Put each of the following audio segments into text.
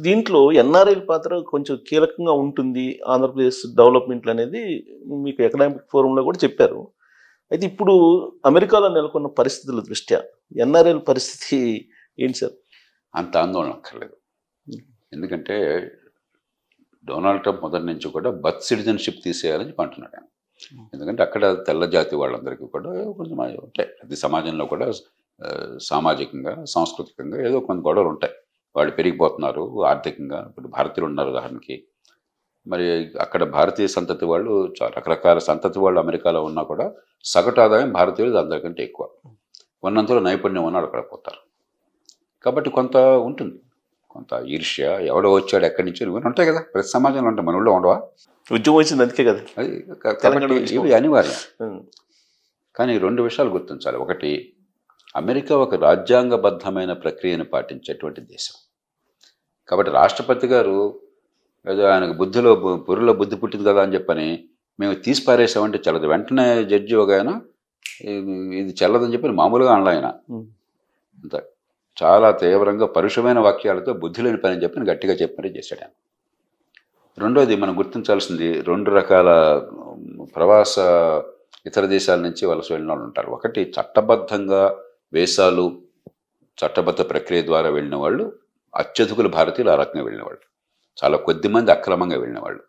దీంట్లో ఎన్ఆర్ఐల పాత్ర కొంచెం కీలకంగా ఉంటుంది ఆంధ్రప్రదేశ్ డెవలప్మెంట్ అనేది మీకు ఎకనామిక్ ఫోరంలో కూడా చెప్పారు. అయితే ఇప్పుడు అమెరికాలో నెలకొన్న పరిస్థితుల దృష్ట్యా ఎన్ఆర్ఐల పరిస్థితి ఏంటి సార్? అంత ఆందోళన అక్కర్లేదు. ఎందుకంటే డొనాల్డ్ ట్రంప్ మొదటి నుంచి కూడా బర్త్ సిటిజన్షిప్ తీసేయాలని చెప్పి అంటున్నాడు ఆయన. ఎందుకంటే అక్కడ తెల్ల జాతి వాళ్ళందరికీ కూడా కొంచెం ఉంటాయి, ప్రతి సమాజంలో కూడా సామాజికంగా సాంస్కృతికంగా ఏదో కొంత గొడవలు ఉంటాయి. వాళ్ళు పెరిగిపోతున్నారు ఆర్థికంగా. ఇప్పుడు భారతీయులు ఉన్నారు ఉదాహరణకి, మరి అక్కడ భారతీయ సంతతి వాళ్ళు రకరకాల సంతతి వాళ్ళు అమెరికాలో ఉన్నా కూడా సగటు ఆదాయం భారతీయులు అందరికంటే ఎక్కువ. ఉన్నంతలో నైపుణ్యం ఉన్న అక్కడ పోతారు. కాబట్టి కొంత ఉంటుంది, కొంత ఈర్ష్య, ఎవడో వచ్చాడు ఎక్కడి నుంచి ఇవన్నీ ఉంటాయి కదా, ప్రతి సమాజంలో ఉంటాయి. మన ఊళ్ళో ఉండవా? ఉద్యమం వచ్చింది అందుకే కదా, అది కాబట్టి ఇవి అనివార్యం. కానీ రెండు విషయాలు గుర్తించాలి. ఒకటి, అమెరికా ఒక రాజ్యాంగబద్ధమైన ప్రక్రియను పాటించేటువంటి దేశం. కాబట్టి రాష్ట్రపతి గారు ఏదో ఆయనకు పుర్రెలో బుద్ధి పుట్టింది కదా అని చెప్పని మేము తీసి పారేసామంటే చల్లదు. వెంటనే జడ్జి ఒక ఆయన ఇది చల్లదని చెప్పి మామూలుగా అనలా ఆయన. అంత చాలా తీవ్రంగా పరుషమైన వాక్యాలతో బుద్ధి లేని పని అని చెప్పి గట్టిగా చెప్పి చేశాడు ఆయన. రెండోది మనం గుర్తించాల్సింది, రెండు రకాల ప్రవాస ఇతర దేశాల నుంచి వలస వెళ్ళిన వాళ్ళు ఉంటారు. ఒకటి చట్టబద్ధంగా వేసాలు చట్టబద్ధ ప్రక్రియ ద్వారా వెళ్ళిన వాళ్ళు, అత్యధికులు భారతీయులు ఆ రకంగా వెళ్ళిన వాళ్ళు. చాలా కొద్ది మంది అక్రమంగా వెళ్ళిన వాళ్ళు.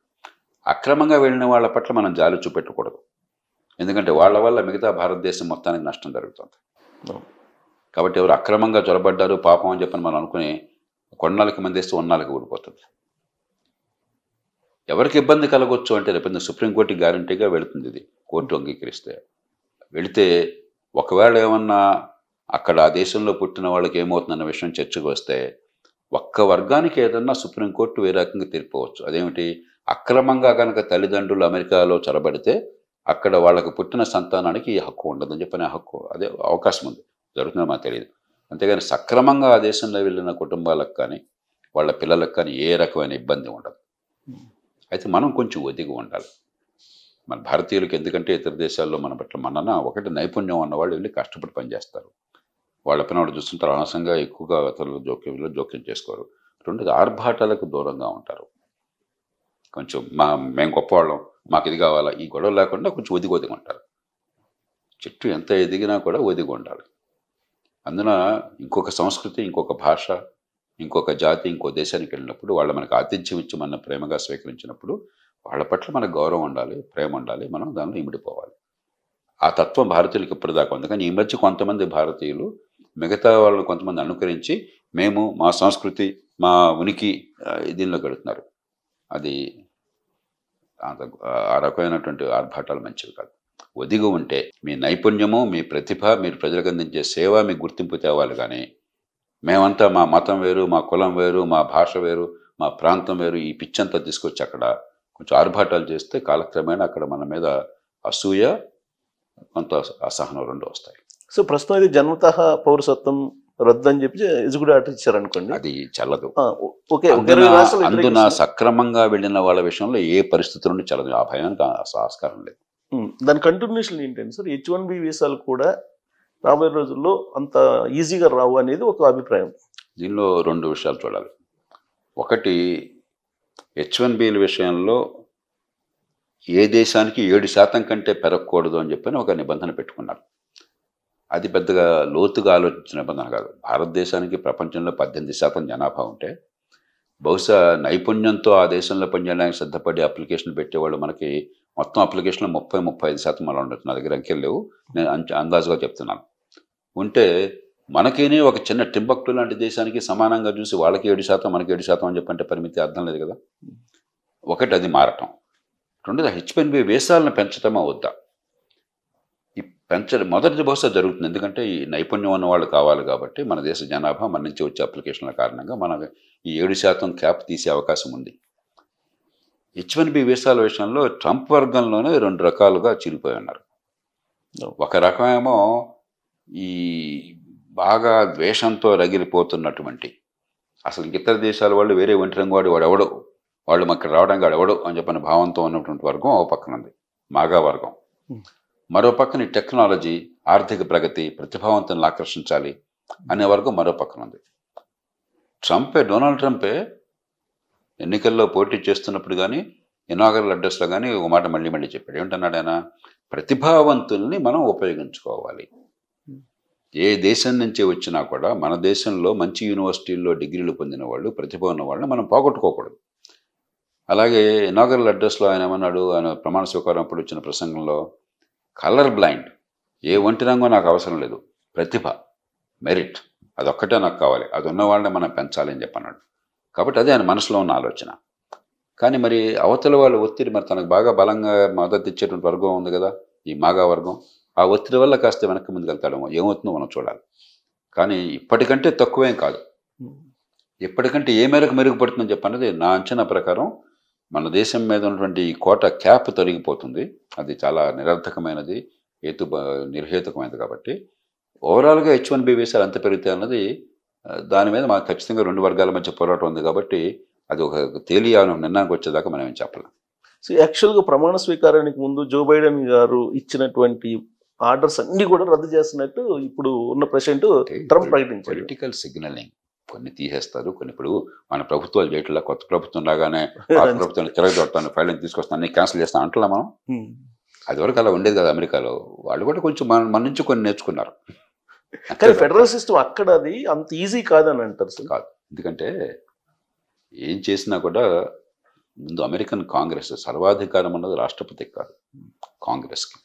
అక్రమంగా వెళ్ళిన వాళ్ళ పట్ల మనం జాలి చూపెట్టకూడదు. ఎందుకంటే వాళ్ళ వల్ల మిగతా భారతదేశం మొత్తానికి నష్టం జరుగుతుంది. కాబట్టి ఎవరు అక్రమంగా చొరబడ్డారు పాపం అని చెప్పని మనం అనుకుని కొన్నాళ్ళకి మందేస్తే ఉన్నాళ్ళకి ఊడిపోతుంది. ఎవరికి ఇబ్బంది కలగొచ్చు అంటే రేపు సుప్రీంకోర్టుకి గ్యారంటీగా వెళుతుంది. ఇది కోర్టు అంగీకరిస్తే వెళితే ఒకవేళ ఏమన్నా అక్కడ ఆ దేశంలో పుట్టిన వాళ్ళకి ఏమవుతుందన్న విషయం చర్చకు వస్తే ఒక్క వర్గానికి ఏదన్నా సుప్రీంకోర్టు వేరే రకంగా తీర్పవచ్చు. అదేమిటి, అక్రమంగా కనుక తల్లిదండ్రులు అమెరికాలో చొరబడితే అక్కడ వాళ్ళకు పుట్టిన సంతానానికి ఈ హక్కు ఉండదని చెప్పిన హక్కు అదే అవకాశం ఉంది. జరుగుతుందో మాకు తెలియదు. అంతేగాని సక్రమంగా ఆ దేశంలో వెళ్ళిన కుటుంబాలకు కానీ వాళ్ళ పిల్లలకు కానీ ఏ రకమైన ఇబ్బంది ఉండదు. అయితే మనం కొంచెం ఒదిగి ఉండాలి. మన భారతీయులకి ఎందుకంటే ఇతర దేశాల్లో మన పట్ల మనన ఒకటి నైపుణ్యం ఉన్నవాళ్ళు వెళ్ళి కష్టపడి పనిచేస్తారు. వాళ్ళ పైన వాళ్ళు చూస్తుంటారు, అనవసరంగా ఎక్కువగా ఇతరుల జోక్యం చేసుకోరు. రెండోది ఆర్భాటాలకు దూరంగా ఉంటారు. కొంచెం మేము గొప్పవాళ్ళం, మాకు ఇది కావాలా, ఈ గొడవ లేకుండా కొంచెం ఒదిగి ఉంటారు. చెట్టు ఎంత ఎదిగినా కూడా ఒదిగి ఉండాలి. అందున ఇంకొక సంస్కృతి, ఇంకొక భాష, ఇంకొక జాతి, ఇంకో దేశానికి వెళ్ళినప్పుడు వాళ్ళు మనకు ఆతిథ్యం ఇచ్చి మన ప్రేమగా స్వీకరించినప్పుడు వాళ్ళ పట్ల మనకు గౌరవం ఉండాలి, ప్రేమ ఉండాలి, మనం దానిలో ఇమిడిపోవాలి. ఆ తత్వం భారతీయులకు ఇప్పటిదాకా ఉంది. కానీ ఈ మధ్య కొంతమంది భారతీయులు మిగతా వాళ్ళు కొంతమంది అనుకరించి మేము మా సంస్కృతి మా ఉనికి దీనిలో గడుతున్నారు. అది ఆ రకమైనటువంటి ఆర్భాటాలు మంచివి కాదు. ఒదిగి ఉంటే మీ నైపుణ్యము, మీ ప్రతిభ, మీరు ప్రజలకు అందించే సేవ మీకు గుర్తింపు తేవాలి. కానీ మేమంతా మా మతం వేరు, మా కులం వేరు, మా భాష వేరు, మా ప్రాంతం వేరు, ఈ పిచ్చంతా తీసుకొచ్చి అక్కడ కొంచెం ఆర్భాటాలు చేస్తే కాలక్రమేణా అక్కడ మన మీద అసూయ, కొంత అసహనం రెండు వస్తాయి. సో ప్రస్తుతం ఇది జన్మతః పౌరసత్వం రద్దు అని చెప్పి ఎగ్జిక్యూటివ్ ఆర్డర్ ఇచ్చారనుకోండి, అది చల్లదు. అందున సక్రమంగా వెళ్ళిన వాళ్ళ విషయంలో ఏ పరిస్థితుల్లో చల్లదు. ఆ భయానికి ఆస్కారం లేదు. దాని కంటిన్యూషన్ ఏంటంటే సార్, H1B వీసాలు కూడా రాబోయే రోజుల్లో అంత ఈజీగా రావు అనేది ఒక అభిప్రాయం. దీనిలో రెండు విషయాలు చూడాలి. ఒకటి, H1Bల విషయంలో ఏ దేశానికి 7% కంటే పెరగకూడదు అని చెప్పని ఒక నిబంధన పెట్టుకున్నారు. అది పెద్దగా లోతుగా ఆలోచించిన నిబంధన కాదు. భారతదేశానికి ప్రపంచంలో 18% జనాభా ఉంటే బహుశా నైపుణ్యంతో ఆ దేశంలో పనిచేయడానికి సిద్ధపడి అప్లికేషన్ పెట్టేవాళ్ళు మనకి మొత్తం అప్లికేషన్లో 30-35% అలా ఉండొచ్చు. నా దగ్గర అంకెలు లేవు, నేను అందాజుగా చెప్తున్నాను. ఉంటే మనకేనే ఒక చిన్న టింబక్టు లాంటి దేశానికి సమానంగా చూసి వాళ్ళకి 7% మనకి 7% అని చెప్పంటే పరిమితి అర్థం లేదు కదా. ఒకటి, అది మారటం. రెండోది, H1B వీసాలను పెంచటమా వద్దా? ఈ మొదటిది బహుశా జరుగుతుంది. ఎందుకంటే ఈ నైపుణ్యం ఉన్న వాళ్ళు కావాలి కాబట్టి మన దేశ జనాభా మన నుంచి వచ్చే అప్లికేషన్ల కారణంగా మన ఈ 7% క్యాప్ తీసే అవకాశం ఉంది. H1B వీసాల విషయంలో ట్రంప్ వర్గంలోనే రెండు రకాలుగా చీలిపోయి ఉన్నారు. ఒక రకమేమో ఈ బాగా ద్వేషంతో రగిలిపోతున్నటువంటి, అసలు ఇతర దేశాల వాళ్ళు వేరే ఒంటరివాడు వాడెవడో, వాళ్ళు మాకు రావడం వాడెవడో అని చెప్పిన భావంతో ఉన్నటువంటి వర్గం ఒక పక్కన ఉంది, మాగా వర్గం. మరో పక్కన టెక్నాలజీ, ఆర్థిక ప్రగతి, ప్రతిభావంతులను ఆకర్షించాలి అనే వర్గం మరో పక్కన ఉంది. డొనాల్డ్ ట్రంపే ఎన్నికల్లో పోటీ చేస్తున్నప్పుడు కానీ ఇనాగరల్ అడ్రస్లో కానీ ఒక మాట మళ్ళీ మళ్ళీ చెప్పాడు. ఏమిటన్నాడు ఆయన? ప్రతిభావంతుల్ని మనం ఉపయోగించుకోవాలి. ఏ దేశం నుంచి వచ్చినా కూడా మన దేశంలో మంచి యూనివర్సిటీల్లో డిగ్రీలు పొందిన వాళ్ళు, ప్రతిభ ఉన్న వాళ్ళని మనం పోగొట్టుకోకూడదు. అలాగే ఇనాగరల్ అడ్రస్లో ఆయన ఏమన్నాడు? ఆయన ప్రమాణ స్వీకారం అప్పుడు ఇచ్చిన ప్రసంగంలో, కలర్ బ్లైండ్, ఏ ఒంటి రంగు నాకు అవసరం లేదు, ప్రతిభ, మెరిట్, అదొక్కటే నాకు కావాలి, అది ఉన్న వాళ్ళని మనం పెంచాలి అని చెప్పన్నాడు. కాబట్టి అదే ఆయన మనసులో ఉన్న ఆలోచన. కానీ మరి అవతల వాళ్ళ ఒత్తిడి, మరి తనకు బాగా బలంగా మద్దతు ఇచ్చేటువంటి వర్గం ఉంది కదా, ఈ మాగా వర్గం, ఆ ఒత్తిడి వల్ల కాస్త వెనక్కి ముందుకు వెళ్తాడేమో, ఏమవుతుందో మనం చూడాలి. కానీ ఇప్పటికంటే తక్కువేం కాదు. ఇప్పటికంటే ఏ మేరకు మెరుగుపడుతుందని చెప్పన్నది నా అంచనా ప్రకారం మన దేశం మీద ఉన్నటువంటి ఈ కోట క్యాప్ తొలగిపోతుంది. అది చాలా నిరర్థకమైనది, నిర్హేతుకమైనది. కాబట్టి ఓవరాల్గా H1B వీసాలు ఎంత పెరుగుతాయి అన్నది, దాని మీద మాకు ఖచ్చితంగా రెండు వర్గాల మధ్య పోరాటం ఉంది. కాబట్టి అది ఒక నిర్ణయానికి వచ్చేదాకా మనం ఏం చెప్పలేం. సో యాక్చువల్గా ప్రమాణ స్వీకారానికి ముందు జో బైడెన్ గారు ఇచ్చినటువంటి ఆర్డర్స్ అన్ని కూడా రద్దు చేస్తున్నట్టు ఇప్పుడు ఉన్న ప్రెసిడెంట్ ట్రంప్ ప్రకటించారు. పొలిటికల్ సిగ్నలింగ్, కొన్ని తీసేస్తారు, కొన్ని ఇప్పుడు మన ప్రభుత్వాలు చేయట్లా. కొత్త ప్రభుత్వం రాగానే పాత ప్రభుత్వాన్ని తిరగదొడతాను, ఫైళ్ళని తీసుకొస్తాను, అన్ని క్యాన్సిల్ చేస్తాను అంటున్నా మనం. అది వరకు అలా ఉండేది కదా అమెరికాలో. వాళ్ళు కూడా కొంచెం మన నుంచి కొన్ని నేర్చుకున్నారు. కానీ ఫెడరల్ సిస్టమ్ అక్కడ అది అంత ఈజీ కాదని అంటారు సార్. కాదు, ఎందుకంటే ఏం చేసినా కూడా ముందు అమెరికన్ కాంగ్రెస్, సర్వాధికారం అన్నది రాష్ట్రపతికి కాదు, కాంగ్రెస్కి.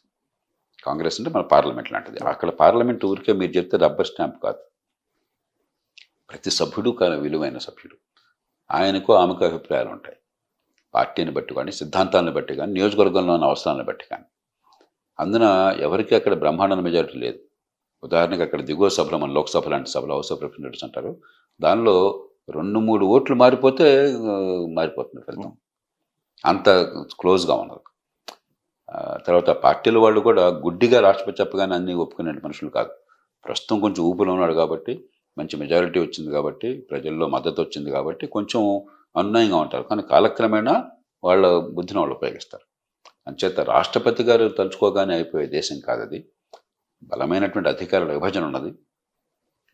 కాంగ్రెస్ అంటే మన పార్లమెంట్ లాంటిది. అక్కడ పార్లమెంట్ ఊరికే మీరు చెప్తే రబ్బర్ స్టాంప్ కాదు, ప్రతి సభ్యుడు కానీ విలువైన సభ్యుడు. ఆయనకు ఆమెకు అభిప్రాయాలు ఉంటాయి, పార్టీని బట్టి కానీ, సిద్ధాంతాలను బట్టి కానీ, నియోజకవర్గంలో ఉన్న అవసరాలను బట్టి కానీ. అందున ఎవరికి అక్కడ బ్రహ్మాండ మెజారిటీ లేదు. ఉదాహరణకు అక్కడ దిగువ సభలో, మన లోక్సభ లాంటి సభలో, హౌస్ ఆఫ్ రిప్రజెంటేటివ్స్ అంటారు, దానిలో 2-3 ఓట్లు మారిపోతే మారిపోతుంది ఫలితం. అంత క్లోజ్గా ఉన్నారు. తర్వాత పార్టీల వాళ్ళు కూడా గుడ్డిగా రాష్ట్రపతి చెప్పగానే అన్నీ ఒప్పుకునే మనుషులు కాదు. ప్రస్తుతం కొంచెం ఊపిలో ఉన్నాడు కాబట్టి, మంచి మెజారిటీ వచ్చింది కాబట్టి, ప్రజల్లో మద్దతు వచ్చింది కాబట్టి కొంచెం అనునయంగా ఉంటారు. కానీ కాలక్రమేణా వాళ్ళ బుద్ధిని వాళ్ళు ఉపయోగిస్తారు. అంచేత రాష్ట్రపతి గారు తలుచుకోగానే అయిపోయే దేశం కాదు అది. బలమైనటువంటి అధికారుల విభజన ఉన్నది.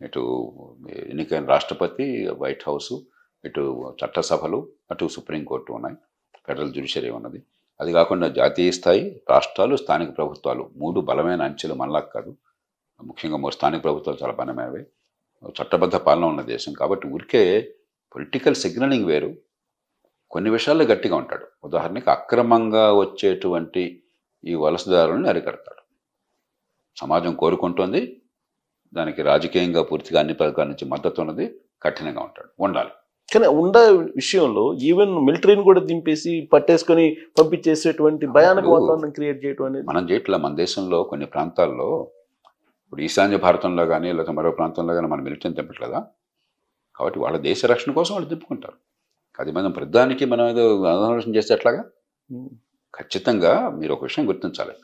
ఇటు ఎన్నికైన రాష్ట్రపతి, వైట్ హౌసు, ఇటు చట్టసభలు, అటు సుప్రీంకోర్టు ఉన్నాయి, ఫెడరల్ జ్యుడిషియరీ ఉన్నది. అది కాకుండా జాతీయ స్థాయి, రాష్ట్రాలు, స్థానిక ప్రభుత్వాలు, 3 బలమైన అంచెలు. మనలా కాదు, ముఖ్యంగా 3 స్థానిక ప్రభుత్వాలు చాలా బలమైనవి. చట్టబద్ధ పాలన ఉన్న దేశం కాబట్టి ఊరికే పొలిటికల్ సిగ్నలింగ్ వేరు, కొన్ని విషయాల్లో గట్టిగా ఉంటాడు. ఉదాహరణకి అక్రమంగా వచ్చేటువంటి ఈ వలసదారులను అరికడతాడు. సమాజం కోరుకుంటోంది, దానికి రాజకీయంగా పూర్తిగా అన్ని పథకాల నుంచి మద్దతు ఉన్నది, కఠినంగా ఉంటాడు, ఉండాలి. కానీ ఉండే విషయంలో ఈవెన్ మిలిటరీని కూడా దింపేసి పట్టేసుకొని పంపించేసేటువంటి భయానక వాతావరణం క్రియేట్ చేయడం అనేది మనం చేయట్లా. మన దేశంలో కొన్ని ప్రాంతాల్లో, ఇప్పుడు ఈశాన్య భారతంలో కానీ లేదా మరో ప్రాంతంలో కానీ మన మిలిటరీని దింపట్లేదా? కాబట్టి వాళ్ళ దేశ రక్షణ కోసం వాళ్ళు దింపుకుంటారు. అది మనం ప్రధానికి మనం ఏదో ఆలోచన చేస్తే ఎట్లాగా? ఖచ్చితంగా మీరు ఒక విషయం గుర్తించాలి,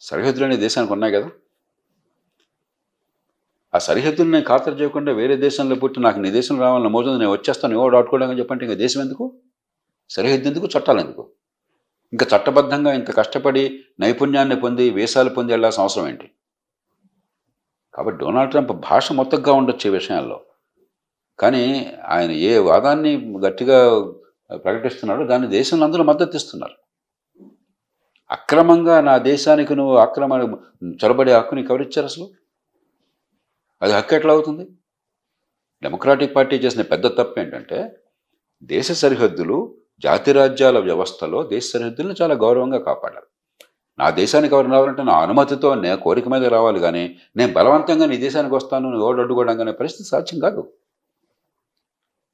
సరిహద్దులు అనే దేశానికి ఉన్నాయి కదా, ఆ సరిహద్దులు నేను ఖాతరు చేయకుండా వేరే దేశంలో పుట్టి నాకు నీ దేశంలో రావాలని మోజుంది, నేను వచ్చేస్తాను ఎవరు ఆడుకోవడానికి చెప్పంటే ఇంకా దేశం ఎందుకు? సరిహద్దు ఎందుకు? చట్టాలు ఎందుకు? ఇంకా చట్టబద్ధంగా ఇంత కష్టపడి నైపుణ్యాన్ని పొంది వీసాలు పొంది వెళ్ళాల్సిన అవసరం ఏంటి? కాబట్టి డొనాల్డ్ ట్రంప్ భాష మొత్తంగా ఉండొచ్చు ఈ విషయాల్లో, కానీ ఆయన ఏ వాదాన్ని గట్టిగా ప్రకటిస్తున్నాడో దాన్ని దేశంలో అందరూ మద్దతు ఇస్తున్నారు. అక్రమంగా నా దేశానికి నువ్వు చొరబడే హక్కు నీకు ఎవరిచ్చారు అసలు? అది హక్కు ఎట్లా అవుతుంది? డెమోక్రాటిక్ పార్టీ చేసిన పెద్ద తప్పు ఏంటంటే, దేశ సరిహద్దులు, జాతిరాజ్యాల వ్యవస్థలో దేశ సరిహద్దులను చాలా గౌరవంగా కాపాడాలి. నా దేశానికి ఎవరు రావాలంటే నా అనుమతితో, నేను కోరిక మీద రావాలి, కానీ నేను బలవంతంగా నీ దేశానికి వస్తాను, నువ్వు ఎవడు అడ్డుకోవడం అనే పరిస్థితి సాధ్యం కాదు.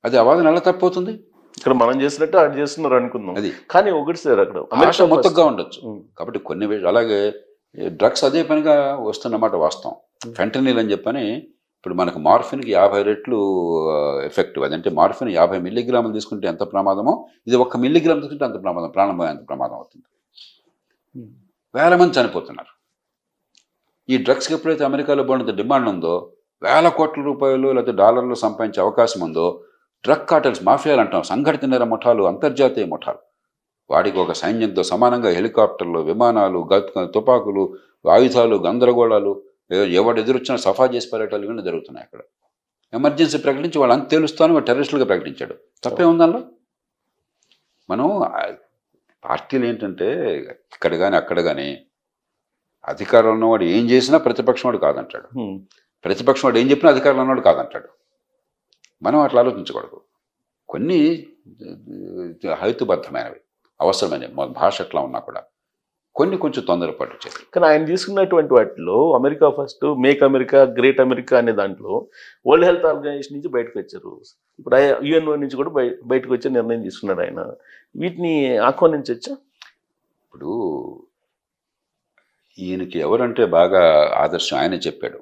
అది అవాదన ఎలా తప్పవుతుంది? ఇక్కడ మనం చేసినట్టు అది చేస్తున్నారు అనుకుందాం. అది కానీ ఒకటి సార్, అక్కడ భాష మొత్తంగా ఉండొచ్చు. కాబట్టి కొన్ని అలాగే డ్రగ్స్ అదే పనిగా వస్తున్నమాట వాస్తవం. ఫెంటనిల్ అని చెప్పని, ఇప్పుడు మనకు మార్ఫిన్కి 50 రెట్లు ఎఫెక్టివ్. అదంటే మార్ఫిన్ 50 మిల్లీగ్రాములు తీసుకుంటే ఎంత ప్రమాదమో, ఇది 1 మిల్లీగ్రామ్ తీసుకుంటే అంత ప్రమాదం, ప్రాణభయం అంత ప్రమాదం అవుతుంది. వేల మంది చనిపోతున్నారు. ఈ డ్రగ్స్కి ఎప్పుడైతే అమెరికాలో పోయినంత డిమాండ్ ఉందో, వేల కోట్ల రూపాయలు లేకపోతే డాలర్లు సంపాదించే అవకాశం ఉందో, డ్రగ్ కార్టెల్స్, మాఫియాలు అంటాం, సంఘటిత నేర ముఠాలు, అంతర్జాతీయ ముఠాలు, వాడికి ఒక సైన్యంతో సమానంగా హెలికాప్టర్లు, విమానాలు, తుపాకులు, ఆయుధాలు, గందరగోళాలు, ఎవడు ఎదురొచ్చినా సఫా చేసి పర్యటాలు ఇవన్నీ జరుగుతున్నాయి అక్కడ. ఎమర్జెన్సీ ప్రకటించి వాళ్ళు అంత తేలుస్తాను టెర్రరిస్టులుగా ప్రకటించాడు. తప్పే ఉందన్నలో. మనం పార్టీలు ఏంటంటే ఇక్కడ కానీ అక్కడ కానీ అధికారంలో ఉన్నవాడు ఏం చేసినా ప్రతిపక్షం వాడు కాదంటాడు, ప్రతిపక్షం వాడు ఏం చెప్పినా అధికారంలో ఉన్నవాడు కాదంటాడు. మనం అట్లా ఆలోచించకూడదు. కొన్ని హేతుబద్ధమైనవి అవసరమైనవి భాష ఎట్లా ఉన్నా కూడా కొన్ని కొంచెం తొందరపాటు చేయాలి. కానీ ఆయన తీసుకున్నటువంటి వాటిలో America first, make America great America అనే దాంట్లో వరల్డ్ హెల్త్ ఆర్గనైజేషన్ నుంచి బయటకు వచ్చారు. ఇప్పుడు యుఎన్ఓ నుంచి కూడా బయటకు వచ్చే నిర్ణయం తీసుకున్నాడు ఆయన. వీటిని ఆహ్వానించవచ్చా? ఇప్పుడు ఈయనకి ఎవరంటే బాగా ఆదర్శం ఆయన చెప్పాడు.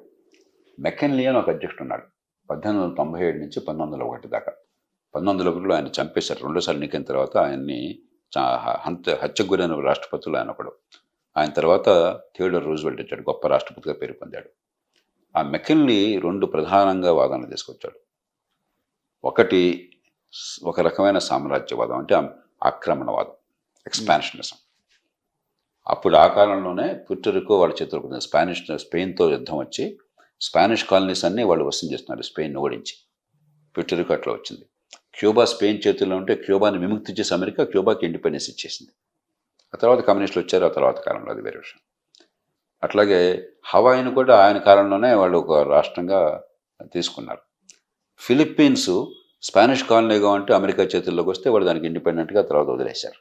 మెకెన్లీ అని ఒక అధ్యక్షుడు ఉన్నాడు 1897 నుంచి 1901 దాకా. 1901లో ఆయన చంపేశారు. రెండోసారి ఎన్నికైన తర్వాత ఆయన్ని హత్యకు గురైన రాష్ట్రపతులు ఆయన ఒకడు. ఆయన తర్వాత థియోడర్ రూజ్వెల్ట్ వచ్చాడు, గొప్ప రాష్ట్రపతిగా పేరు పొందాడు. ఆ మెకెన్లీ 2 ప్రధానంగా వాదనలు తీసుకొచ్చాడు. ఒకటి ఒక రకమైన సామ్రాజ్యవాదం, అంటే ఆక్రమణవాదం, ఎక్స్పాన్షనిజం. అప్పుడు ఆ కాలంలోనే పుర్టరికో వాళ్ళ చేతులకు స్పెయిన్తో యుద్ధం వచ్చి స్పానిష్ కాలనీస్ అన్నీ వాళ్ళు వసం చేస్తున్నారు, స్పెయిన్ ఓడించి. పుర్టరికో అట్లా వచ్చింది. క్యూబా స్పెయిన్ చేతుల్లో ఉంటే క్యూబాని విముక్తి చేసి అమెరికా క్యూబాకి ఇండిపెండెన్స్ ఇచ్చేసింది. ఆ తర్వాత కమ్యూనిస్టులు వచ్చారు, ఆ తర్వాత కాలంలో అది వేరే విషయం. అట్లాగే హవాయిని కూడా ఆయన కాలంలోనే వాళ్ళు ఒక రాష్ట్రంగా తీసుకున్నారు. ఫిలిప్పీన్స్ స్పానిష్ కాలనీగా ఉంటే అమెరికా చేతుల్లోకి వస్తే వాళ్ళు దానికి ఇండిపెండెంట్గా తర్వాత వదిలేశారు.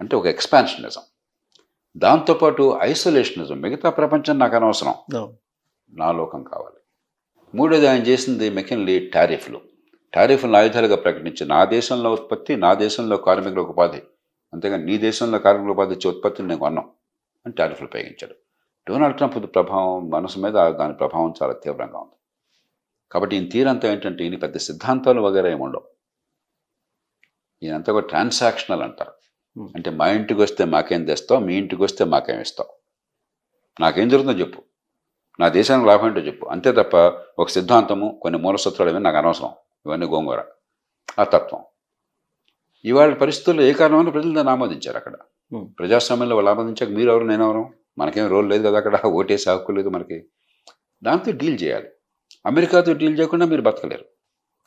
అంటే ఒక ఎక్స్పాన్షనిజం. దాంతోపాటు ఐసోలేషనిజం, మిగతా ప్రపంచం నాకు అనవసరం, నా లోకం కావాలి. మూడోది ఆయన చేసింది మెకెన్లీ టారిఫ్లు. టారిఫ్లను ఆయుధాలుగా ప్రకటించి నా దేశంలో ఉత్పత్తి, నా దేశంలో కార్మికులకు ఉపాధి, అంతేగాని నీ దేశంలో కార్మికుల ఉపాధి ఇచ్చే ఉత్పత్తిని నేను కొన్నాం అని టారిఫ్లు ప్రయోగించాడు. డొనాల్డ్ ట్రంప్ ప్రభావం మనసు మీద దాని ప్రభావం చాలా తీవ్రంగా ఉంది. కాబట్టి ఈయన తీరంతా ఏంటంటే ఈయన పెద్ద సిద్ధాంతాలు వగేరా ఏముండవు. ఈయనంతా కూడా ట్రాన్సాక్షనల్ అంటారు. అంటే మా ఇంటికి వస్తే మాకేం తెస్తావు, మీ ఇంటికి వస్తే మాకేం ఇస్తావు, నాకేం జరుగుతుందో చెప్పు, నా దేశానికి లాభం ఏంటో చెప్పు, అంతే తప్ప ఒక సిద్ధాంతము కొన్ని మూలసూత్రాలు ఏమైనా నాకు అనవసరం, ఇవన్నీ గోంగూర. ఆ తత్వం ఇవాళ పరిస్థితుల్లో ఏ కారణమైన ప్రజలు దాన్ని ఆమోదించారు. అక్కడ ప్రజాస్వామ్యంలో వాళ్ళు ఆమోదించాక మీరు ఎవరు నేనెవరు, మనకేం రోల్ లేదు కదా, అక్కడ ఓటేసి హక్కు లేదు మనకి. దాంతో డీల్ చేయాలి. అమెరికాతో డీల్ చేయకుండా మీరు బతకలేరు.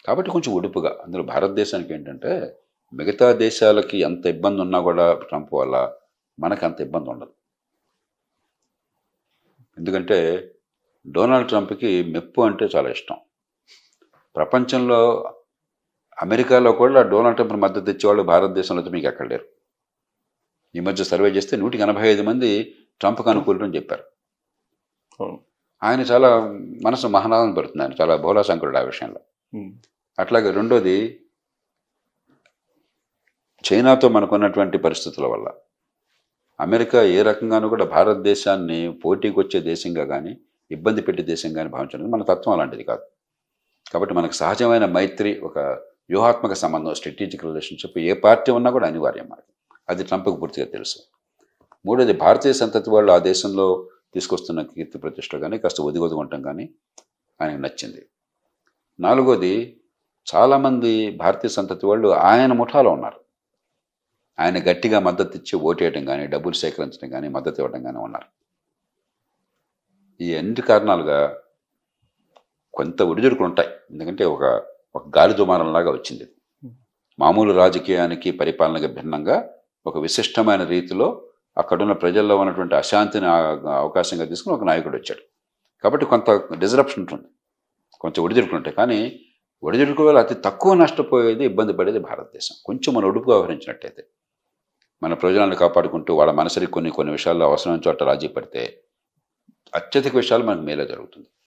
కాబట్టి కొంచెం ఉడుపుగా, అందులో భారతదేశానికి ఏంటంటే మిగతా దేశాలకి ఎంత ఇబ్బంది ఉన్నా కూడా ట్రంప్ వల్ల మనకు అంత ఇబ్బంది ఉండదు. ఎందుకంటే డొనాల్డ్ ట్రంప్కి మెప్పు అంటే చాలా ఇష్టం. ప్రపంచంలో అమెరికాలో కూడా డొనాల్డ్ ట్రంప్ మద్దతు ఇచ్చేవాళ్ళు భారతదేశంలో అయితే మీకు ఎక్కడ లేరు. ఈ మధ్య సర్వే చేస్తే 185 మంది ట్రంప్కి అనుకూలం చెప్పారు. ఆయన చాలా మనసు మహనాదం పడుతుంది, ఆయన చాలా బహుళాశంకరుడు ఆ విషయంలో. అట్లాగే రెండోది చైనాతో మనకున్నటువంటి పరిస్థితుల వల్ల అమెరికా ఏ రకంగానూ కూడా భారతదేశాన్ని పోటీకి వచ్చే దేశంగా కానీ ఇబ్బంది పెట్టే దేశంగా కానీ భావించడం మన తత్వం అలాంటిది కాదు. కాబట్టి మనకు సహజమైన మైత్రి, ఒక వ్యూహాత్మక సంబంధం, స్ట్రాటజిక్ రిలేషన్షిప్ ఏ పార్టీ ఉన్నా కూడా అనివార్యం మనకి. అది ట్రంప్కి పూర్తిగా తెలుసు. మూడోది భారతీయ సంతతి వాళ్ళు ఆ దేశంలో తీసుకొస్తున్న కీర్తి ప్రతిష్టలు కానీ కాస్త ఒదిగొదిగి ఉండటం కానీ ఆయనకు నచ్చింది. నాలుగోది చాలామంది భారతీయ సంతతి వాళ్ళు ఆయన ముఠాలో ఉన్నారు. ఆయన గట్టిగా మద్దతు ఇచ్చి ఓటేయడం కానీ డబ్బులు సేకరించడం కానీ మద్దతు ఇవ్వడం కానీ ఉన్నారు. ఈ అన్ని కారణాలుగా కొంత ఒడిదుడుకులు ఉంటాయి. ఎందుకంటే ఒక గాలి దుమారంలాగా వచ్చింది. మామూలు రాజకీయానికి పరిపాలనకి భిన్నంగా ఒక విశిష్టమైన రీతిలో అక్కడున్న ప్రజల్లో ఉన్నటువంటి అశాంతిని అవకాశంగా తీసుకుని ఒక నాయకుడు వచ్చాడు. కాబట్టి కొంత డిజరప్షన్ ఉంటుంది, కొంచెం ఒడిదుడుకులు ఉంటాయి. కానీ ఒడిదుడుకుల వల్ల అతి తక్కువ నష్టపోయేది, ఇబ్బంది పడేది భారతదేశం. కొంచెం మన ఒడుపుగా వ్యవహరించినట్టయితే, మన ప్రజలను కాపాడుకుంటూ వాళ్ళ మనసరికి కొన్ని విషయాల్లో అవసరమైన చోట రాజీ పడితే అత్యధిక విషయాలు మనకు మేలే జరుగుతుంది.